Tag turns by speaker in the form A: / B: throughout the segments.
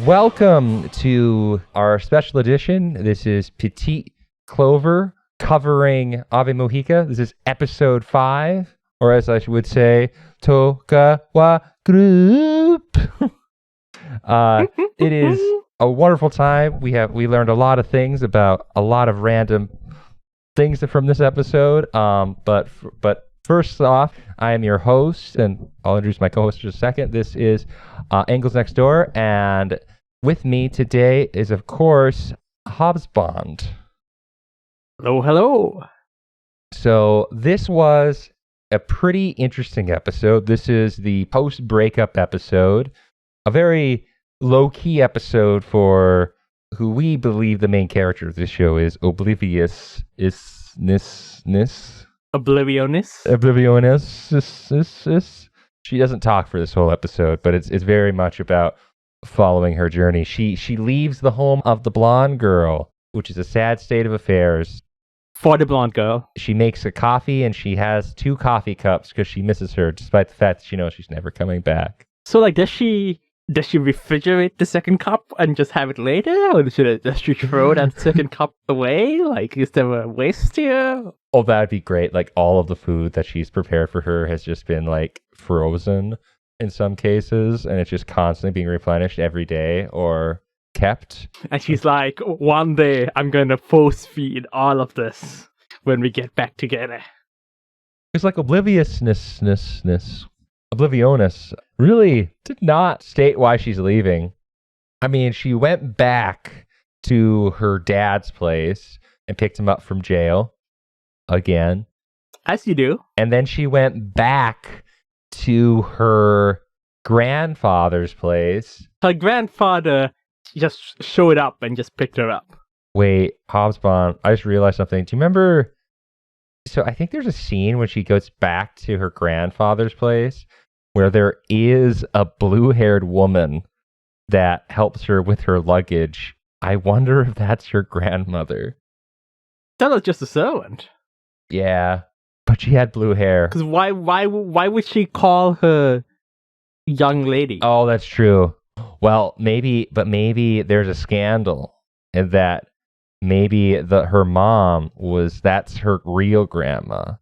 A: Welcome to our special edition. This is Petite Clover covering Ave Mujica. This is episode 5, or as I would say, Togawa Grouuuuup. It is a wonderful time. We learned a lot of things about a lot of random things from this episode. But first off, I am your host, and I'll introduce my co-host in just a second. This is Angles Next Door, and with me today is, of course, Hobbs Bond.
B: Hello, hello.
A: So this was a pretty interesting episode. This is the post-breakup episode, a very low-key episode for who we believe the main character of this show is, Obliviousness. Oblivioness. She doesn't talk for this whole episode, but it's very much about following her journey. She leaves the home of the blonde girl, which is a sad state of affairs.
B: For the blonde girl.
A: She makes a coffee and she has 2 coffee cups because she misses her, despite the fact that she knows she's never coming back.
B: So, like, does she refrigerate the second cup and just have it later? Or does she throw that second cup away? Like, is there a waste here?
A: Oh, that'd be great. Like, all of the food that she's prepared for her has just been, like, frozen in some cases, and it's just constantly being replenished every day or kept.
B: And she's like, one day I'm going to force feed all of this when we get back together.
A: It's like Oblivioness really did not state why she's leaving. I mean, she went back to her dad's place and picked him up from jail again.
B: As you do.
A: And then she went back to her grandfather's place.
B: Her grandfather just showed up and just picked her up.
A: Wait, Hobbsbond, I just realized something. Do you remember? So I think there's a scene when she goes back to her grandfather's place where there is a blue-haired woman that helps her with her luggage. I wonder if that's her grandmother.
B: That was just a servant.
A: Yeah, but she had blue hair.
B: Because why would she call her young lady?
A: Oh, that's true. Well, maybe there's a scandal in that maybe her mom that's her real grandma.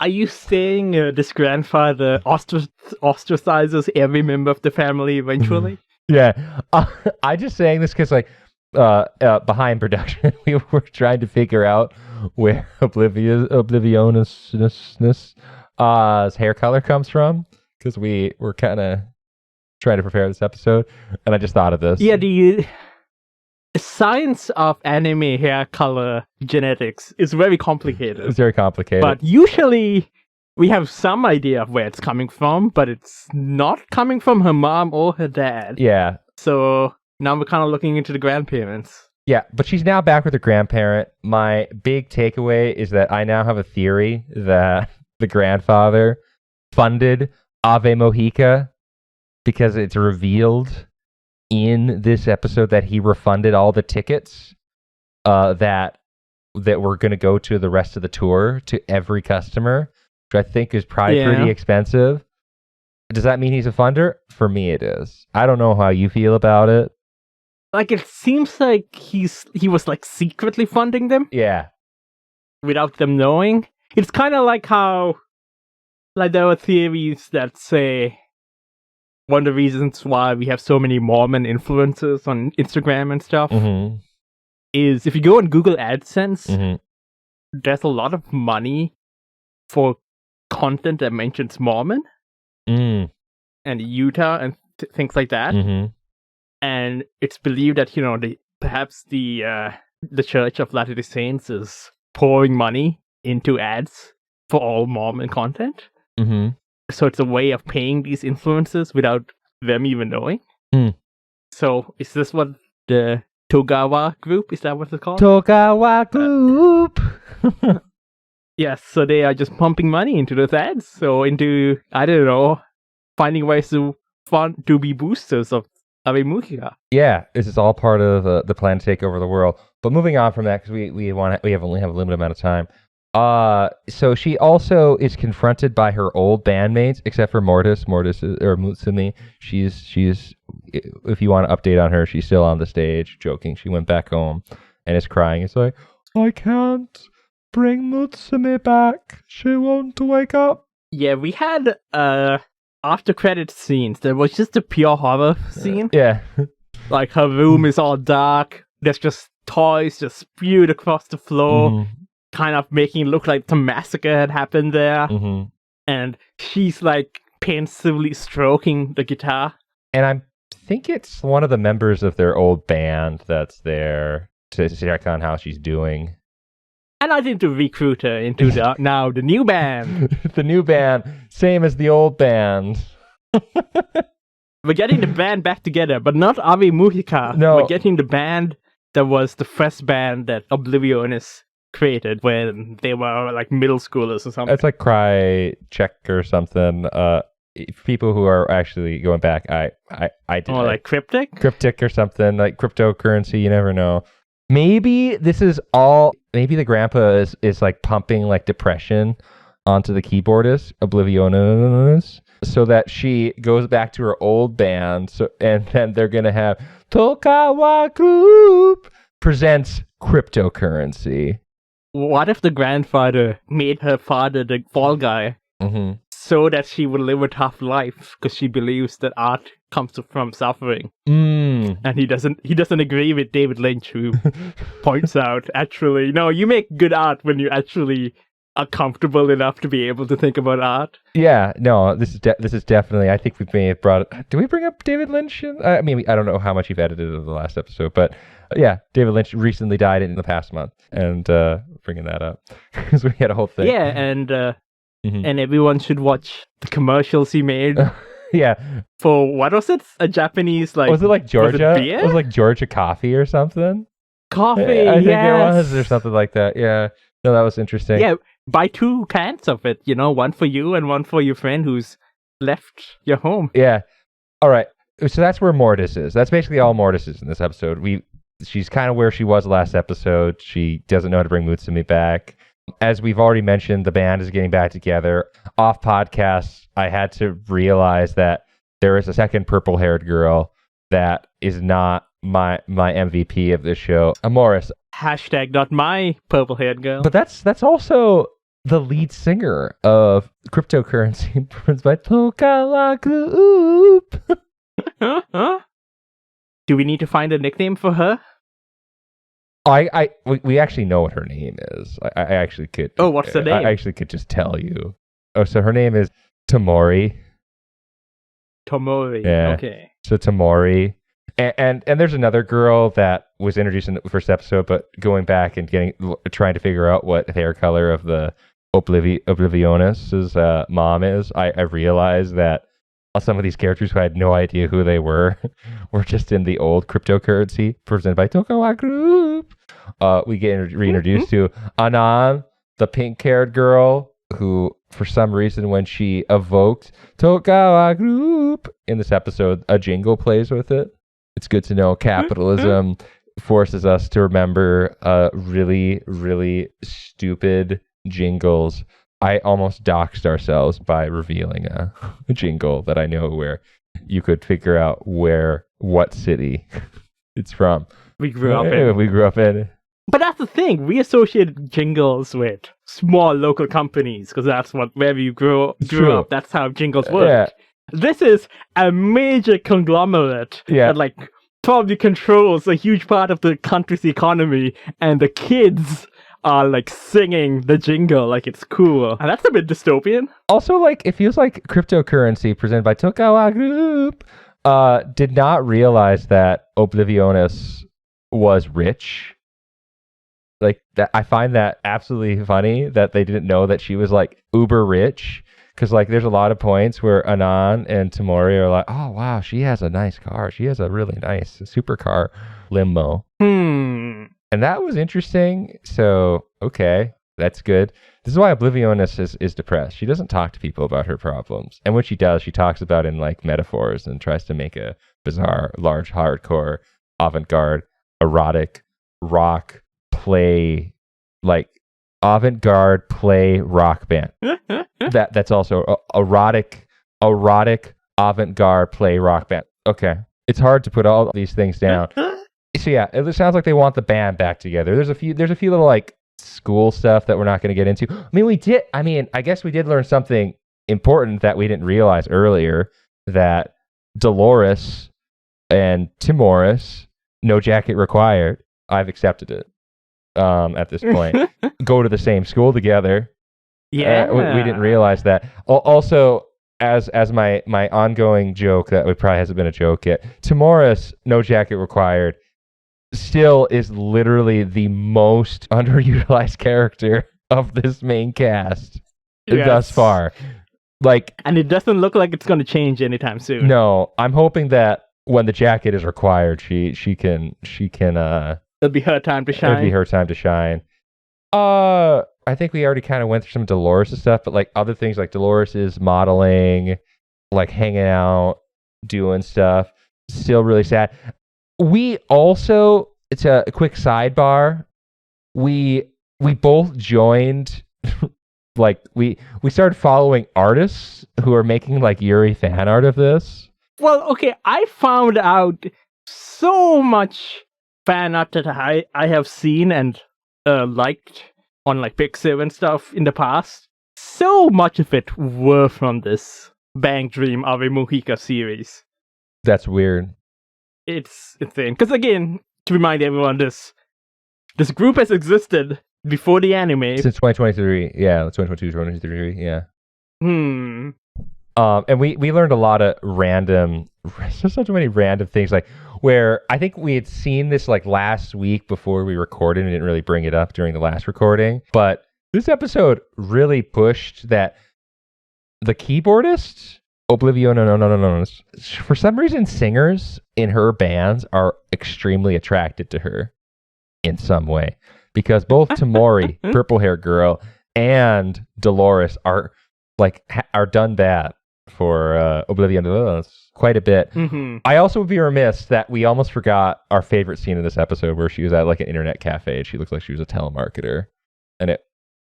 B: Are you saying this grandfather ostracizes every member of the family eventually?
A: Yeah. I'm just saying this because, like, behind production, we were trying to figure out where Oblivioness's hair color comes from, because we were kind of trying to prepare this episode, and I just thought of this.
B: Yeah, the science of anime hair color genetics is very complicated.
A: It's very complicated.
B: But usually we have some idea of where it's coming from, but it's not coming from her mom or her dad.
A: Yeah.
B: So now we're kind of looking into the grandparents.
A: Yeah, but she's now back with her grandparent. My big takeaway is that I now have a theory that the grandfather funded Ave Mujica, because it's revealed in this episode that he refunded all the tickets that were going to go to the rest of the tour to every customer, which I think is probably pretty expensive. Does that mean he's a funder? For me, it is. I don't know how you feel about it.
B: Like, it seems like he was, like, secretly funding them.
A: Yeah.
B: Without them knowing. It's kind of like how, like, there are theories that say one of the reasons why we have so many Mormon influencers on Instagram and stuff is if you go on Google AdSense, there's a lot of money for content that mentions Mormon and Utah and things like that. And it's believed that, you know, perhaps the Church of Latter-day Saints is pouring money into ads for all Mormon content. So it's a way of paying these influencers without them even knowing. So is this what the Togawa group, is that what it's called?
A: Togawa Group!
B: Yes, so they are just pumping money into those ads. So into, I don't know, finding ways to be boosters of Ave Mujica.
A: Yeah, this is all part of the plan to take over the world. But moving on from that, because we only have a limited amount of time. So she also is confronted by her old bandmates, except for Mortis. Mortis or Mutsumi. She's. If you want to update on her, she's still on the stage, joking. She went back home and is crying. It's like, I can't bring Mutsumi back. She won't wake up.
B: Yeah, we had after credit scenes. There was just a pure horror scene.
A: Yeah.
B: Like her room is all dark. There's just toys just spewed across the floor.
A: Mm-hmm.
B: Kind of making it look like the massacre had happened there.
A: Mm-hmm.
B: And she's like pensively stroking the guitar.
A: And I think it's one of the members of their old band that's there to check on how she's doing.
B: And I think to recruit her into the new band.
A: The new band, same as the old band.
B: We're getting the band back together, but not Ave Mujica.
A: No.
B: We're getting the band that was the first band that Oblivionis created when they were like middle schoolers or something.
A: It's like Cry Check or something. People who are actually going back, I did.
B: Or like Cryptic?
A: Cryptic or something, like cryptocurrency, you never know. Maybe this is all, maybe the grandpa is like pumping like depression onto the keyboardist, Oblivionis, so that she goes back to her old band. So, and then they're going to have Togawa Grouuuuup presents cryptocurrency.
B: What if the grandfather made her father the fall guy so that she would live a tough life because she believes that art comes from suffering? And he doesn't agree with David Lynch, who points out, actually, no, you make good art when you actually are comfortable enough to be able to think about art.
A: Yeah, no, this is definitely, I think we may have brought it. Do we bring up David Lynch? I mean, I don't know how much you've edited of the last episode, but yeah, David Lynch recently died in the past month, and bringing that up because we had a whole thing.
B: Yeah, and everyone should watch the commercials he made.
A: Yeah.
B: For what was it? A Japanese like.
A: Was it like Georgia?
B: Was it beer?
A: It was like Georgia coffee or something.
B: Coffee.
A: I think
B: yes.
A: it was, or something like that. Yeah. No, that was interesting.
B: Yeah, buy 2 cans of it. One for you and one for your friend who's left your home.
A: Yeah. All right. So that's where Mortis is. That's basically all Mortis is in this episode. She's kind of where she was last episode. She doesn't know how to bring Mutsumi back. As we've already mentioned, the band is getting back together. Off podcast, I had to realize that there is a second purple-haired girl that is not my MVP of this show, Amoris.
B: # not my purple-haired girl.
A: But that's also the lead singer of cryptocurrency by Togawa Grouuuuuup.
B: Do we need to find a nickname for her?
A: We actually know what her name is. I actually could.
B: Oh, what's the name?
A: I actually could just tell you. Oh, so her name is Tomori.
B: Tomori.
A: Yeah.
B: Okay.
A: So Tomori, and there's another girl that was introduced in the first episode, but going back and trying to figure out what hair color of the Oblivionis' mom is, I realized that some of these characters who I had no idea who they were just in the old cryptocurrency presented by Togawa Grouuuuup. We get reintroduced to Anan, the pink-haired girl, who, for some reason, when she evoked Togawa Grouuuuup in this episode, a jingle plays with it. It's good to know capitalism forces us to remember really, really stupid jingles. I almost doxed ourselves by revealing a jingle that I know where you could figure out what city it's from.
B: We grew up in. But that's the thing. We associate jingles with small local companies because that's where you grew up. That's how jingles work.
A: Yeah.
B: This is a major conglomerate that probably controls a huge part of the country's economy, and the kids are singing the jingle like it's cool. And that's a bit dystopian.
A: Also, it feels like cryptocurrency presented by Togawa Grouuuuuup did not realize that Oblivionis was rich. That, I find that absolutely funny that they didn't know that she was uber rich. Because there's a lot of points where Anan and Tomori are like, oh wow, she has a nice car. She has a really nice supercar limo. And that was interesting. So, okay, that's good. This is why Oblivionis is depressed. She doesn't talk to people about her problems. And when she does, she talks about it in metaphors and tries to make a bizarre, large, hardcore, avant-garde, erotic, rock play avant-garde play rock band. That's also erotic avant-garde play rock band. Okay. It's hard to put all these things down. So yeah, it sounds like they want the band back together. There's a few little like school stuff that we're not going to get into. I guess we did learn something important that we didn't realize earlier, that Dolores and Timoris, no jacket required. I've accepted it. At this point, go to the same school together.
B: Yeah,
A: we didn't realize that. Also, as my ongoing joke that probably hasn't been a joke yet, Timoris, no jacket required, still is literally the most underutilized character of this main cast thus far. Like,
B: and it doesn't look like it's going to change anytime soon.
A: No, I'm hoping that when the jacket is required, she can.
B: It'll be her time to shine.
A: It'll be her time to shine. I think we already kind of went through some Dolores' stuff, but like other things like Dolores is modeling, like hanging out, doing stuff. Still really sad. We also, it's a quick sidebar. We both joined, like we started following artists who are making like Yuri fan art of this.
B: Well, okay, I found out so much fan art that I have seen and liked on like Pixiv and stuff in the past. So much of it were from this Bang Dream Ave Mujica series.
A: That's weird.
B: It's insane. Because again, to remind everyone, this group has existed before the anime.
A: Since 2023. Yeah, 2022, 2023, yeah. And we learned a lot of so many random things, like where I think we had seen this like last week before we recorded and didn't really bring it up during the last recording. But this episode really pushed that the keyboardist, no. For some reason, singers in her bands are extremely attracted to her in some way. Because both Tamori, purple hair girl, and Dolores are done bad for Oblivion quite a bit.
B: Mm-hmm.
A: I also would be remiss that we almost forgot our favorite scene in this episode, where she was at like an internet cafe and she looked like she was a telemarketer, and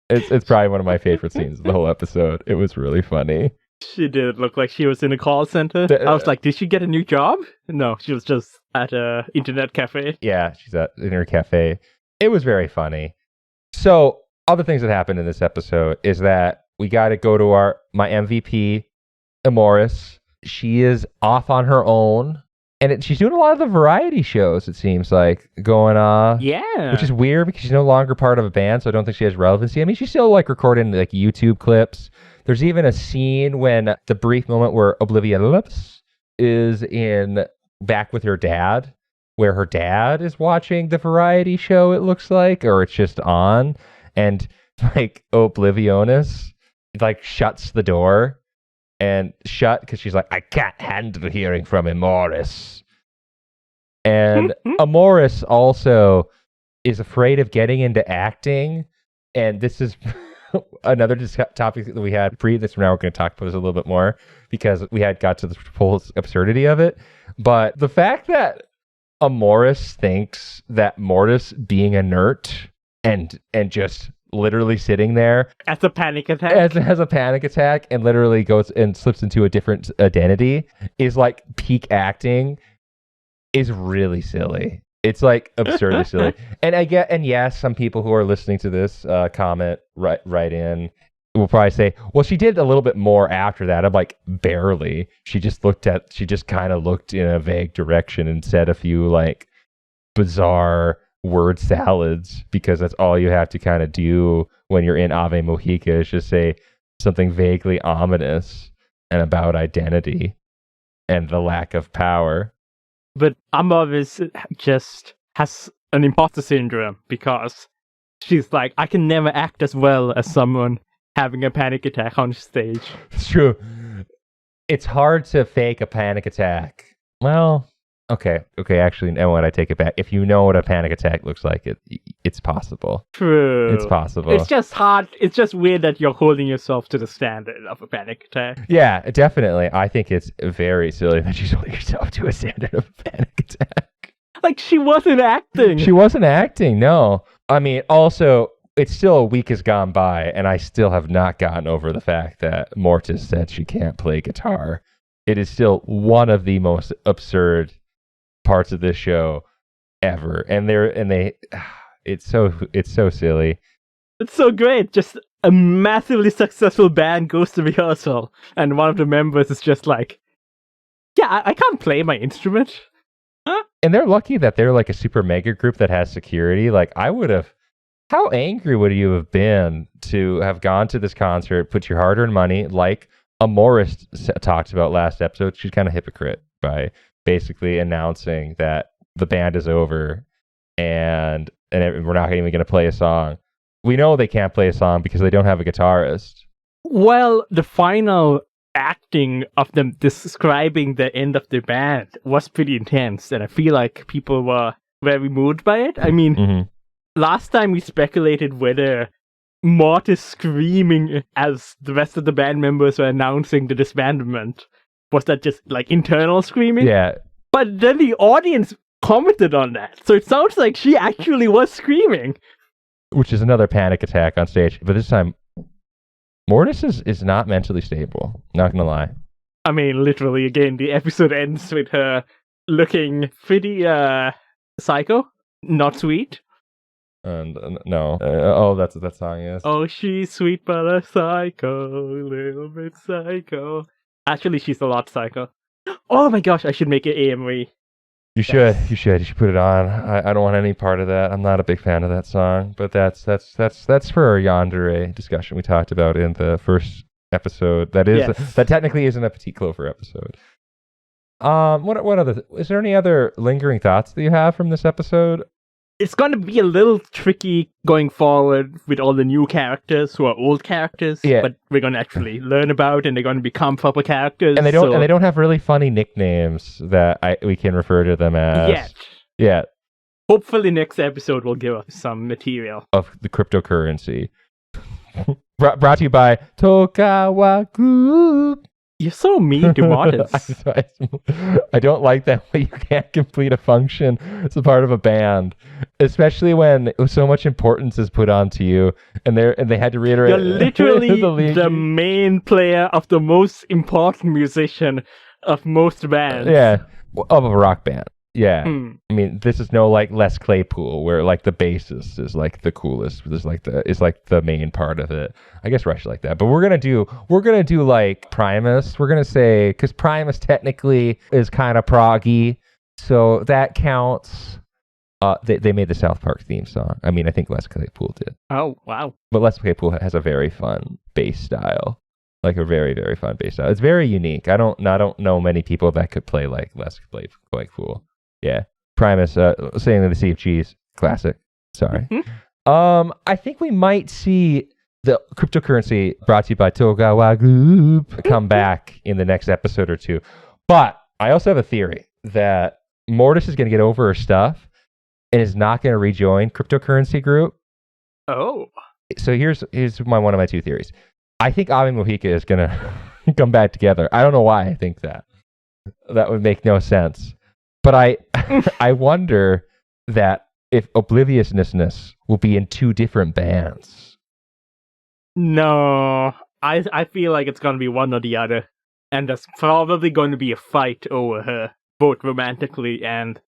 A: it's probably one of my favorite scenes of the whole episode. It was really funny.
B: She did look like she was in a call center. I was like, did she get a new job? No, she was just at a internet cafe.
A: Yeah, she's at an internet cafe. It was very funny. So other things that happened in this episode is that we got to go to my MVP, Amoris. She is off on her own, and she's doing a lot of the variety shows, it seems like, going on.
B: Yeah.
A: Which is weird because she's no longer part of a band, so I don't think she has relevancy. I mean, she's still like recording like YouTube clips. There's even a scene when the brief moment where Oblivion is back with her dad, where her dad is watching the variety show, it looks like, or it's just on, and like Oblivionus like shuts the door and because she's like, I can't handle hearing from Amoris. And Amoris also is afraid of getting into acting, and this is another topic that we had this. Now we're going to talk about this a little bit more because we had got to the whole absurdity of it. But the fact that Amoris thinks that Mortis being inert and just literally sitting there
B: as a panic attack,
A: has a panic attack and literally goes and slips into a different identity is like peak acting, is really silly. It's like absurdly silly. And yes, some people who are listening to this comment right in will probably say, well, she did a little bit more after that. I'm like, barely. She just kind of looked in a vague direction and said a few like bizarre word salads, because that's all you have to kind of do when you're in Ave Mujica, is just say something vaguely ominous and about identity and the lack of power.
B: But Amoris just has an imposter syndrome because she's like, I can never act as well as someone having a panic attack on stage.
A: It's true. It's hard to fake a panic attack. Well, okay. Actually, no, what I take it back. If you know what a panic attack looks like, it's possible.
B: True.
A: It's possible.
B: It's just hard. It's just weird that you're holding yourself to the standard of a panic attack.
A: Yeah, definitely. I think it's very silly that you hold yourself to a standard of a panic attack.
B: Like, she wasn't acting.
A: She wasn't acting, no. I mean, also, it's still a week has gone by, and I still have not gotten over the fact that Mortis said she can't play guitar. It is still one of the most absurd parts of this show ever, it's so silly.
B: It's so great. Just a massively successful band goes to rehearsal, and one of the members is just like, "Yeah, I can't play my instrument." Huh?
A: And they're lucky that they're like a super mega group that has security. Like I would have. How angry would you have been to have gone to this concert, put your hard-earned money, like Morris talked about last episode? She's kind of hypocrite by basically announcing that the band is over and we're not even going to play a song. We know they can't play a song because they don't have a guitarist.
B: Well, the final acting of them describing the end of the band was pretty intense, and I feel like people were very moved by it. I mean, last time we speculated whether Mortis screaming as the rest of the band members were announcing the disbandment, was that just like internal screaming?
A: Yeah.
B: But then the audience commented on that, so it sounds like she actually was screaming.
A: Which is another panic attack on stage. But this time, Mortis is not mentally stable. Not gonna lie.
B: I mean, literally, again, the episode ends with her looking pretty psycho, not sweet.
A: And no. That's what that song is.
B: Oh, she's sweet but a psycho, little bit psycho. Actually, she's a lot psycho. Oh my gosh, I should make it AMV.
A: You should put it on. I don't want any part of that. I'm not a big fan of that song, but that's for our yandere discussion we talked about in the first episode. That technically isn't a Petite Clover episode. What other? Is there any other lingering thoughts that you have from this episode?
B: It's going to be a little tricky going forward with all the new characters who are old characters, but we're going to actually learn about, and they're going to become proper characters.
A: And they don't have really funny nicknames that we can refer to them as. Yet.
B: Hopefully next episode will give us some material
A: of the cryptocurrency. Brought to you by Togawa Grouuuuup.
B: You're so mean to Mortis.
A: I don't like that way you can't complete a function as a part of a band, especially when so much importance is put onto you, and they had to reiterate.
B: You're literally the main player of the most important musician of most bands.
A: Yeah, of a rock band. Yeah, I mean, this is no like Les Claypool, where like the bassist is like the coolest. Is like the main part of it. I guess Rush like that, but we're gonna do like Primus. We're gonna say because Primus technically is kind of proggy, so that counts. They made the South Park theme song. I mean, I think Les Claypool did.
B: Oh wow!
A: But Les Claypool has a very fun bass style, like a very very fun bass style. It's very unique. I don't know many people that could play like Les Claypool. Yeah, Primus, Sailing to the Sea of Cheese, classic. Sorry. I think we might see the cryptocurrency brought to you by Togawa Group come back in the next episode or two. But I also have a theory that Mortis is going to get over her stuff and is not going to rejoin cryptocurrency group.
B: Oh.
A: So here's one of my two theories. I think Ave Mujica is going to come back together. I don't know why I think that. That would make no sense. But I wonder that if Obliviousness will be in two different bands.
B: No, I feel like it's going to be one or the other. And there's probably going to be a fight over her, both romantically and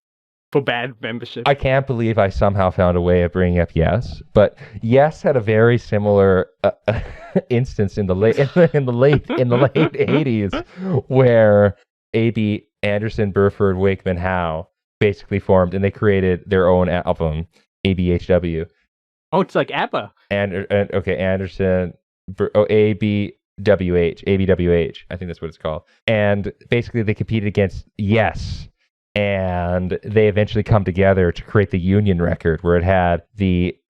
B: for band membership.
A: I can't believe I somehow found a way of bringing up Yes, but Yes had a very similar instance in the late 80s where A.B. Anderson, Burford, Wakeman, Howe basically formed, and they created their own album, ABHW.
B: Oh, it's like ABBA.
A: Anderson, ABWH. I think that's what it's called. And basically, they competed against Yes, and they eventually come together to create the Union record, where it had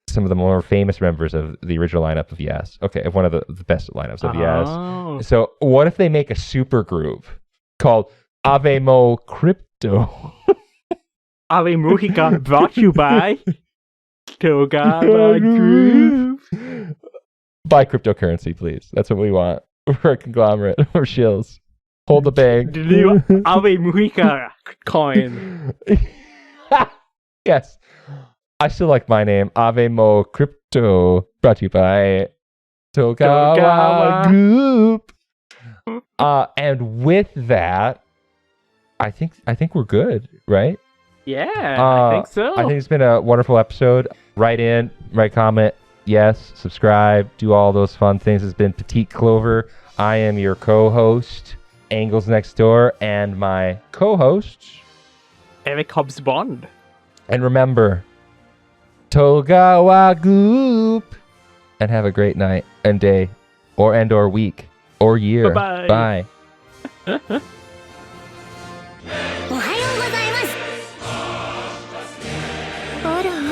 A: some of the more famous members of the original lineup of Yes. Okay, one of the best lineups of Yes. So, what if they make a super group called Ave Mo Crypto?
B: Ave Mujica, brought to you by Togawa Group.
A: Buy cryptocurrency, please. That's what we want. We're a conglomerate. We're shills. Hold the bag.
B: The new Ave Mujica coin.
A: Yes. I still like my name, Ave Mo Crypto. Brought to you by Togawa
B: Togawa.
A: Group. And with that, I think we're good, right?
B: Yeah, I think so.
A: I think it's been a wonderful episode. Write in, write comment, yes, subscribe, do all those fun things. It's been Petite Clover. I am your co-host, Angles Next Door, and my co-host,
B: Eric Hobbs Bond.
A: and remember, Togawa Group, and have a great night and day, or week, or year.
B: Bye-bye.
A: Bye.
C: おはようございます。あら